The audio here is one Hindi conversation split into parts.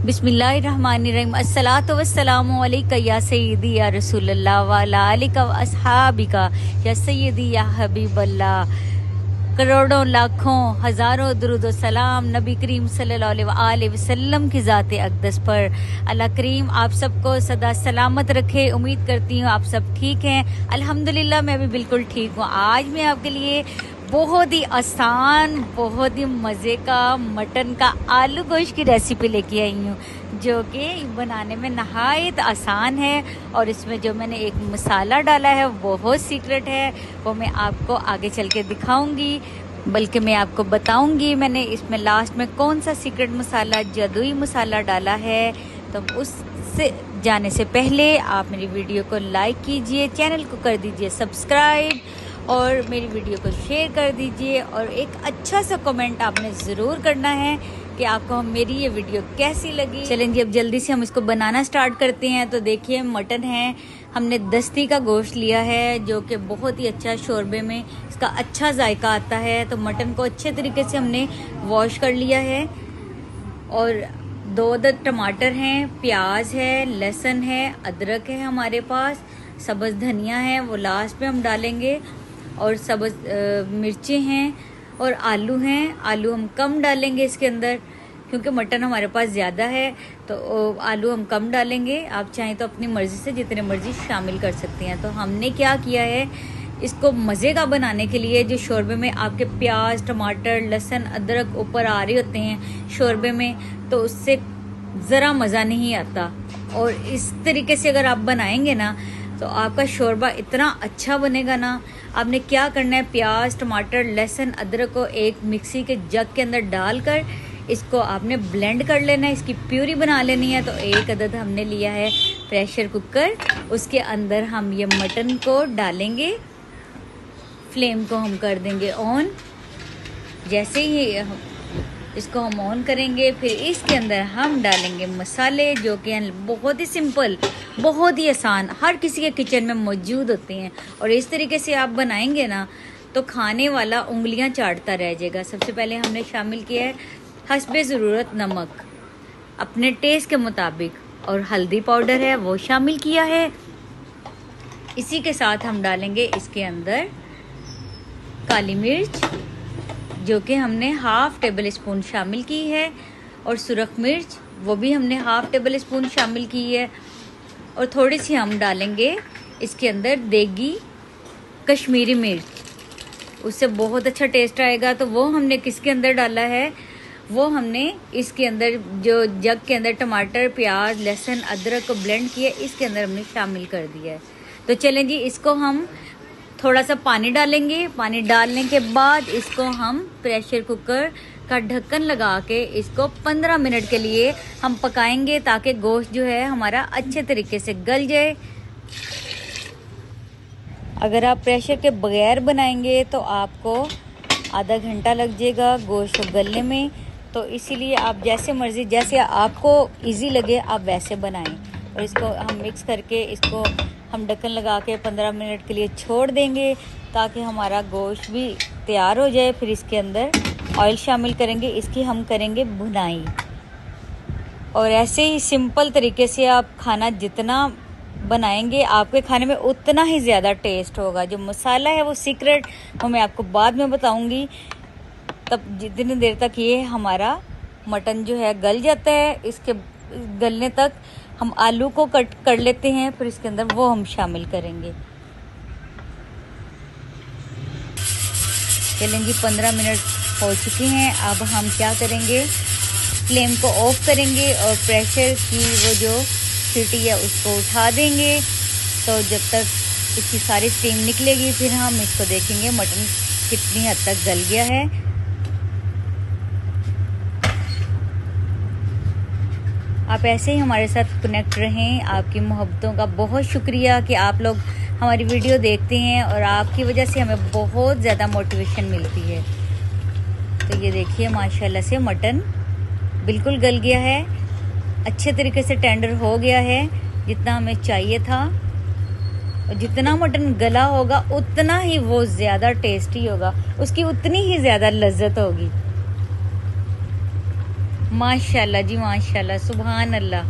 बिस्मिल्लाहिर्रहमानिर्रहीम। अस्सलातु वस्सलामु अलैका या सय्यदी या रसूलल्लाह व अला आलिका व अस्हाबिका या सय्यदी या हबीबल्लाह। करोड़ों लाखों हज़ारों दुरूद व सलाम नबी करीम सल्लल्लाहु अलैहि वसल्लम की ज़ात अक़दस पर। अल्लाह करीम आप सबको सदा सलामत रखे। उम्मीद करती हूँ आप सब ठीक हैं। अल्हम्दुलिल्लाह मैं भी बिल्कुल ठीक हूँ। आज मैं आपके लिए बहुत ही आसान, बहुत ही मज़े का मटन का आलू गोश्त की रेसिपी लेके आई हूँ, जो कि बनाने में नहायत आसान है। और इसमें जो मैंने एक मसाला डाला है वो बहुत सीक्रेट है, वो मैं आपको आगे चल के दिखाऊंगी, बल्कि मैं आपको बताऊंगी मैंने इसमें लास्ट में कौन सा सीक्रेट मसाला, जादुई मसाला डाला है। तो उससे जाने से पहले आप मेरी वीडियो को लाइक कीजिए, चैनल को कर दीजिए सब्सक्राइब और मेरी वीडियो को शेयर कर दीजिए। और एक अच्छा सा कमेंट आपने ज़रूर करना है कि आपको मेरी ये वीडियो कैसी लगी। चलें जी, अब जल्दी से हम इसको बनाना स्टार्ट करते हैं। तो देखिए, मटन है, हमने दस्ती का गोश्त लिया है, जो कि बहुत ही अच्छा शोरबे में इसका अच्छा जायका आता है। तो मटन को अच्छे तरीके से हमने वॉश कर लिया है। और 2 अदद टमाटर हैं, प्याज है, लहसुन है, अदरक है हमारे पास, सब्ज़ धनिया है, वो लास्ट में हम डालेंगे। और सब्ज़ मिर्चें हैं और आलू हैं। आलू हम कम डालेंगे इसके अंदर, क्योंकि मटन हमारे पास ज़्यादा है, तो आलू हम कम डालेंगे। आप चाहें तो अपनी मर्ज़ी से जितने मर्ज़ी शामिल कर सकते हैं। तो हमने क्या किया है, इसको मज़े का बनाने के लिए, जो शोरबे में आपके प्याज, टमाटर, लहसुन, अदरक ऊपर आ रहे होते हैं शोरबे में, तो उससे ज़रा मज़ा नहीं आता। और इस तरीके से अगर आप बनाएंगे ना, तो आपका शोरबा इतना अच्छा बनेगा ना। आपने क्या करना है, प्याज, टमाटर, लहसुन, अदरक को एक मिक्सी के जग के अंदर डालकर इसको आपने ब्लेंड कर लेना है, इसकी प्यूरी बना लेनी है। तो 1 अदद हमने लिया है प्रेशर कुकर, उसके अंदर हम ये मटन को डालेंगे। फ्लेम को हम कर देंगे ऑन। जैसे ही इसको हम ऑन करेंगे, फिर इसके अंदर हम डालेंगे मसाले, जो कि बहुत ही सिंपल, बहुत ही आसान, हर किसी के किचन में मौजूद होते हैं। और इस तरीके से आप बनाएंगे ना, तो खाने वाला उंगलियां चाटता रह जाएगा। सबसे पहले हमने शामिल किया है हस्बे ज़रूरत नमक, अपने टेस्ट के मुताबिक, और हल्दी पाउडर है वो शामिल किया है। इसी के साथ हम डालेंगे इसके अंदर काली मिर्च, जो कि हमने हाफ टेबल स्पून शामिल की है, और सुरख मिर्च वो भी हमने हाफ टेबल स्पून शामिल की है। और थोड़ी सी हम डालेंगे इसके अंदर देगी कश्मीरी मिर्च, उससे बहुत अच्छा टेस्ट आएगा। तो वो हमने किसके अंदर डाला है, वो हमने इसके अंदर, जो जग के अंदर टमाटर, प्याज, लहसुन, अदरक को ब्लेंड किया, इसके अंदर हमने शामिल कर दिया है। तो चलें जी, इसको हम थोड़ा सा पानी डालेंगे। पानी डालने के बाद इसको हम प्रेशर कुकर का ढक्कन लगा के इसको 15 मिनट के लिए हम पकाएंगे, ताकि गोश्त जो है हमारा अच्छे तरीके से गल जाए। अगर आप प्रेशर के बगैर बनाएंगे तो आपको आधा घंटा लग जाएगा गोश्त को गलने में। तो इसीलिए आप जैसे मर्ज़ी, जैसे आपको इजी लगे आप वैसे बनाएं। और इसको हम मिक्स करके इसको हम ढक्कन लगा के 15 मिनट के लिए छोड़ देंगे, ताकि हमारा गोश्त भी तैयार हो जाए। फिर इसके अंदर ऑयल शामिल करेंगे, इसकी हम करेंगे भुनाई। और ऐसे ही सिंपल तरीके से आप खाना जितना बनाएंगे, आपके खाने में उतना ही ज़्यादा टेस्ट होगा। जो मसाला है वो सीक्रेट, वो मैं आपको बाद में बताऊंगी। तब जितनी देर तक ये हमारा मटन जो है गल जाता है, इसके गलने तक हम आलू को कट कर लेते हैं, फिर इसके अंदर वो हम शामिल करेंगे। चलेंगे, 15 मिनट हो चुके हैं। अब हम क्या करेंगे, फ्लेम को ऑफ करेंगे और प्रेशर की वो जो सीटी है उसको उठा देंगे। तो जब तक इसकी सारी स्टीम निकलेगी, फिर हम इसको देखेंगे मटन कितनी हद तक गल गया है। आप ऐसे ही हमारे साथ कनेक्ट रहें। आपकी मोहब्बतों का बहुत शुक्रिया कि आप लोग हमारी वीडियो देखते हैं, और आपकी वजह से हमें बहुत ज़्यादा मोटिवेशन मिलती है। तो ये देखिए, माशाल्लाह से मटन बिल्कुल गल गया है, अच्छे तरीके से टेंडर हो गया है, जितना हमें चाहिए था। और जितना मटन गला होगा उतना ही वो ज़्यादा टेस्टी होगा, उसकी उतनी ही ज़्यादा लज्जत होगी। माशाल्लाह जी माशाल्लाह, सुभान अल्लाह।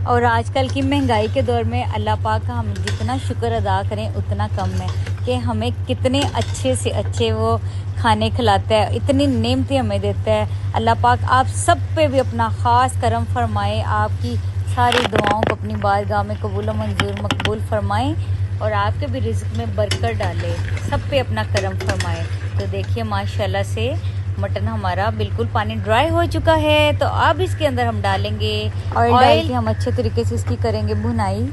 और आजकल की महंगाई के दौर में अल्लाह पाक का हम जितना शुक्र अदा करें उतना कम है कि हमें कितने अच्छे से अच्छे वो खाने खिलाता है, इतनी नेमतें हमें देता है। अल्लाह पाक आप सब पे भी अपना ख़ास करम फरमाए, आपकी सारी दुआओं को अपनी बारगाह में कबूल मंजूर मकबूल फरमाए और आपके भी रिज़्क़ में बरकत डाले, सब पे अपना करम फरमाए। तो देखिए माशाल्लाह से मटन हमारा बिल्कुल पानी ड्राई हो चुका है। तो अब इसके अंदर हम डालेंगे ऑयल डाल के हम अच्छे तरीके से इसकी करेंगे भुनाई।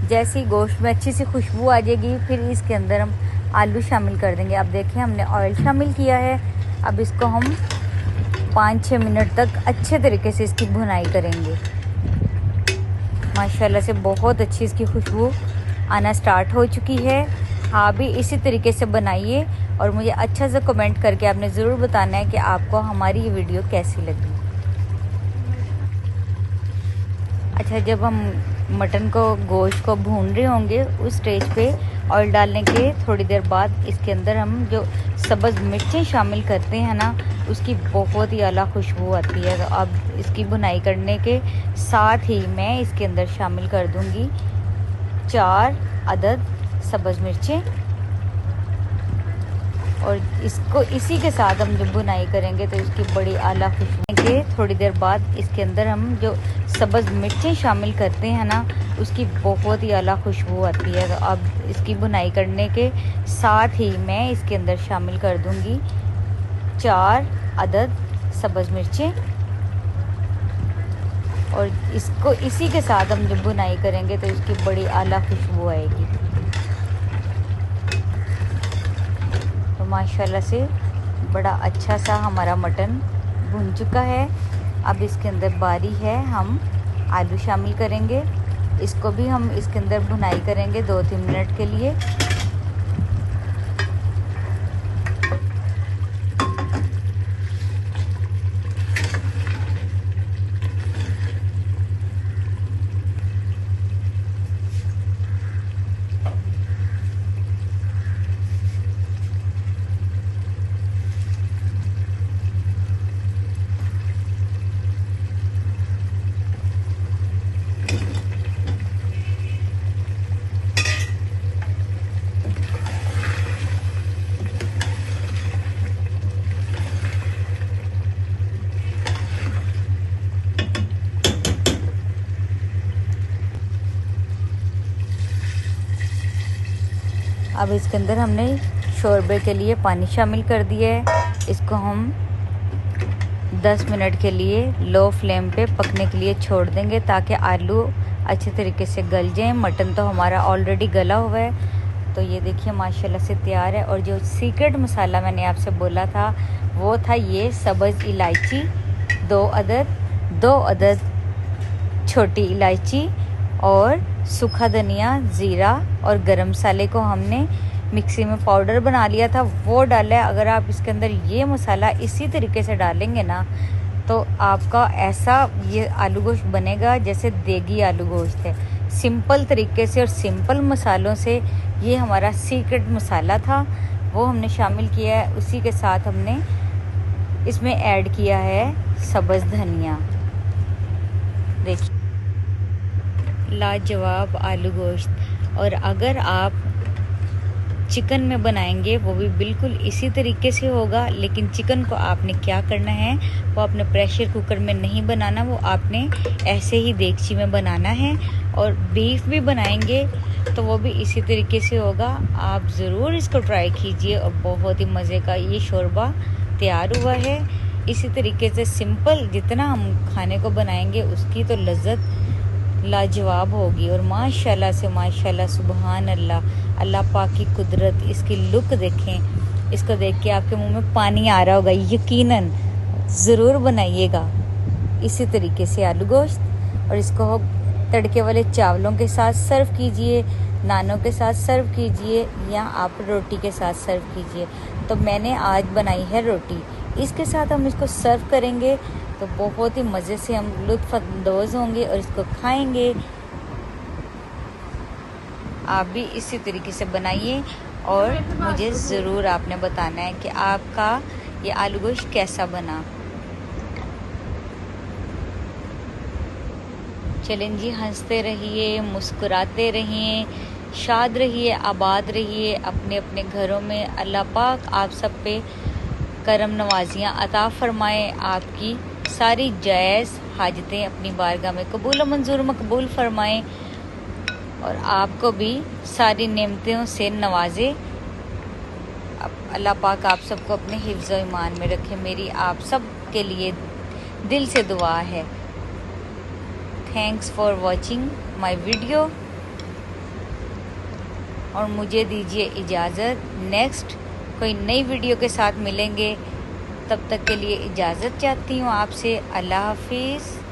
जैसे ही गोश्त में अच्छी सी खुशबू आ जाएगी फिर इसके अंदर हम आलू शामिल कर देंगे। अब देखिए हमने ऑयल शामिल किया है। अब इसको हम 5-6 मिनट तक अच्छे तरीके से इसकी भुनाई करेंगे। माशाल्लाह से बहुत अच्छी इसकी खुशबू आना स्टार्ट हो चुकी है। आप भी इसी तरीके से बनाइए और मुझे अच्छा से कमेंट करके आपने ज़रूर बताना है कि आपको हमारी ये वीडियो कैसी लगी। अच्छा, जब हम मटन को गोश्त को भून रहे होंगे उस स्टेज पे ऑयल डालने के थोड़ी देर बाद इसके अंदर हम जो सब्ज़ मिर्चें शामिल करते हैं ना, उसकी बहुत ही आला खुशबू आती है। तो अब इसकी भुनाई करने के साथ ही मैं इसके अंदर शामिल कर दूंगी 4 अदद सब्ज़ मिर्चें और इसको इसी के साथ हम जब भुनाई करेंगे तो इसकी बड़ी आला खुशबू के थोड़ी देर बाद इसके अंदर हम जो सब्ज़ मिर्चें शामिल करते हैं ना, उसकी बहुत ही आला खुशबू आती है। तो अब इसकी भुनाई करने के साथ ही मैं इसके अंदर शामिल कर दूंगी 4 अदद सब्ज़ मिर्चें और इसको इसी के साथ हम जब भुनाई करेंगे तो इसकी बड़ी आला खुशबू आएगी। तो माशाल्लाह से बड़ा अच्छा सा हमारा मटन भुन चुका है। अब इसके अंदर बारी है हम आलू शामिल करेंगे। इसको भी हम इसके अंदर भुनाई करेंगे 2-3 मिनट के लिए। अब इसके अंदर हमने शोरबे के लिए पानी शामिल कर दिया है। इसको हम 10 मिनट के लिए लो फ्लेम पे पकने के लिए छोड़ देंगे ताकि आलू अच्छे तरीके से गल जाएं। मटन तो हमारा ऑलरेडी गला हुआ है। तो ये देखिए माशाल्लाह से तैयार है। और जो सीक्रेट मसाला मैंने आपसे बोला था वो था ये सब्ज़ इलायची 2 अदद छोटी इलायची और सूखा धनिया, ज़ीरा और गरम मसाले को हमने मिक्सी में पाउडर बना लिया था, वो डाला है। अगर आप इसके अंदर ये मसाला इसी तरीके से डालेंगे ना तो आपका ऐसा ये आलू गोश्त बनेगा जैसे देगी आलू गोश्त है। सिंपल तरीके से और सिंपल मसालों से ये हमारा सीक्रेट मसाला था, वो हमने शामिल किया है। उसी के साथ हमने इसमें ऐड किया है सब्ज़ धनिया। देखिए लाजवाब आलू गोश्त। और अगर आप चिकन में बनाएंगे वो भी बिल्कुल इसी तरीके से होगा, लेकिन चिकन को आपने क्या करना है, वो आपने प्रेशर कुकर में नहीं बनाना, वो आपने ऐसे ही देगची में बनाना है। और बीफ भी बनाएंगे तो वो भी इसी तरीके से होगा। आप ज़रूर इसको ट्राई कीजिए और बहुत ही मज़े का ये शोरबा तैयार हुआ है। इसी तरीके से सिंपल जितना हम खाने को बनाएंगे उसकी तो लज्जत लाजवाब होगी। और माशाल्लाह से माशाल्लाह सुभान अल्लाह, अल्लाह पाक की कुदरत, इसकी लुक देखें। इसको देख के आपके मुंह में पानी आ रहा होगा। यकीनन ज़रूर बनाइएगा इसी तरीके से आलू गोश्त। और इसको तड़के वाले चावलों के साथ सर्व कीजिए, नानों के साथ सर्व कीजिए या आप रोटी के साथ सर्व कीजिए। तो मैंने आज बनाई है रोटी, इसके साथ हम इसको सर्व करेंगे तो बहुत ही मज़े से हम लुत्फ़ अंदोज़ होंगे और इसको खाएंगे। आप भी इसी तरीके से बनाइए और मुझे ज़रूर आपने बताना है कि आपका ये आलू गोश्त कैसा बना। चलें जी, हंसते रहिए, मुस्कुराते रहिए, शाद रहिए, आबाद रहिए अपने अपने घरों में। अल्लाह पाक आप सब पे करम नवाजियाँ अता फरमाए, आपकी सारी जायज़ हाजतें अपनी बारगाह में कबूल और मंजूर मकबूल फरमाएं और आपको भी सारी नेमतों से नवाजे। अल्लाह पाक आप सबको अपने हिफ्ज़ व ईमान में रखे, मेरी आप सब के लिए दिल से दुआ है। Thanks for watching my video और मुझे दीजिए इजाज़त। नेक्स्ट कोई नई वीडियो के साथ मिलेंगे, तब तक के लिए इजाज़त चाहती हूँ आपसे। अल्लाह हाफिज़।